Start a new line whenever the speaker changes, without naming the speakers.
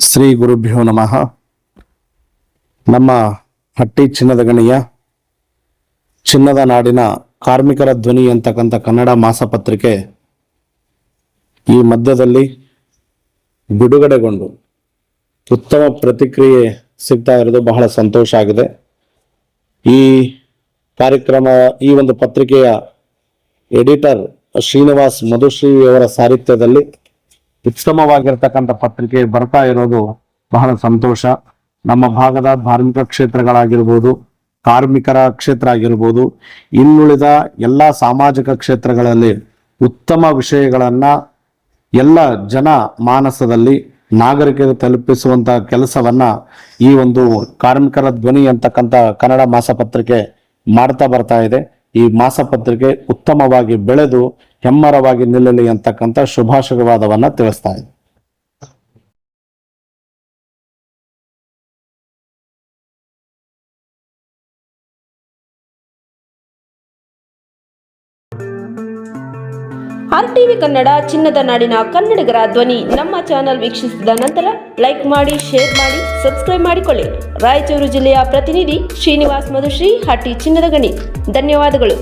ಶ್ರೀ ಗುರುಭ್ಯೋ ನಮಃ. ನಮ್ಮ ಹಟ್ಟಿ ಚಿನ್ನದ ಗಣಿಯ ಚಿನ್ನದ ನಾಡಿನ ಕಾರ್ಮಿಕರ ಧ್ವನಿ ಅಂತಕ್ಕಂಥ ಕನ್ನಡ ಮಾಸಪತ್ರಿಕೆ ಈ ಮಧ್ಯದಲ್ಲಿ ಬಿಡುಗಡೆಗೊಂಡು ಉತ್ತಮ ಪ್ರತಿಕ್ರಿಯೆ ಸಿಗ್ತಾ ಇರೋದು ಬಹಳ ಸಂತೋಷ ಆಗಿದೆ. ಈ ಕಾರ್ಯಕ್ರಮ, ಈ ಒಂದು ಪತ್ರಿಕೆಯ ಎಡಿಟರ್ ಶ್ರೀನಿವಾಸ್ ಮಧುಶ್ರೀ ಅವರ ಸಾಹಿತ್ಯದಲ್ಲಿ ಉತ್ತಮವಾಗಿರ್ತಕ್ಕಂಥ ಪತ್ರಿಕೆ ಬರ್ತಾ ಇರೋದು ಬಹಳ ಸಂತೋಷ. ನಮ್ಮ ಭಾಗದ ಧಾರ್ಮಿಕ ಕ್ಷೇತ್ರಗಳಾಗಿರ್ಬೋದು, ಕಾರ್ಮಿಕರ ಕ್ಷೇತ್ರ ಆಗಿರ್ಬೋದು, ಇನ್ನುಳಿದ ಎಲ್ಲ ಸಾಮಾಜಿಕ ಕ್ಷೇತ್ರಗಳಲ್ಲಿ ಉತ್ತಮ ವಿಷಯಗಳನ್ನ ಎಲ್ಲ ಜನ ಮಾನಸದಲ್ಲಿ ನಾಗರಿಕರಿಗೆ ತಲುಪಿಸುವಂತ ಕೆಲಸವನ್ನ ಈ ಒಂದು ಕಾರ್ಮಿಕರ ಧ್ವನಿ ಅಂತಕ್ಕಂಥ ಕನ್ನಡ ಮಾಸಪತ್ರಿಕೆ ಮಾಡ್ತಾ ಬರ್ತಾ ಇದೆ. ಈ ಮಾಸಪತ್ರಿಕೆ ಉತ್ತಮವಾಗಿ ಬೆಳೆದು ಹೆಮ್ಮರವಾಗಿ ನಿಲ್ಲಲಿ ಅಂತಕ್ಕಂಥ ಶುಭಾಶಯವಾದವನ್ನ ತಿಳಿಸ್ತಾ ಇದೆ.
RTV ಕನ್ನಡ ಚಿನ್ನದ ನಾಡಿನ ಕನ್ನಡಿಗರ ಧ್ವನಿ ನಮ್ಮ ಚಾನೆಲ್ ವೀಕ್ಷಿಸಿದ ನಂತರ ಲೈಕ್ ಮಾಡಿ, ಶೇರ್ ಮಾಡಿ, ಸಬ್ಸ್ಕ್ರೈಬ್ ಮಾಡಿಕೊಳ್ಳಿ. ರಾಯಚೂರು ಜಿಲ್ಲೆಯ ಪ್ರತಿನಿಧಿ ಶ್ರೀನಿವಾಸ್ ಮಧುಶ್ರೀ, ಹಟ್ಟಿ ಚಿನ್ನದ ಗಣಿ. ಧನ್ಯವಾದಗಳು.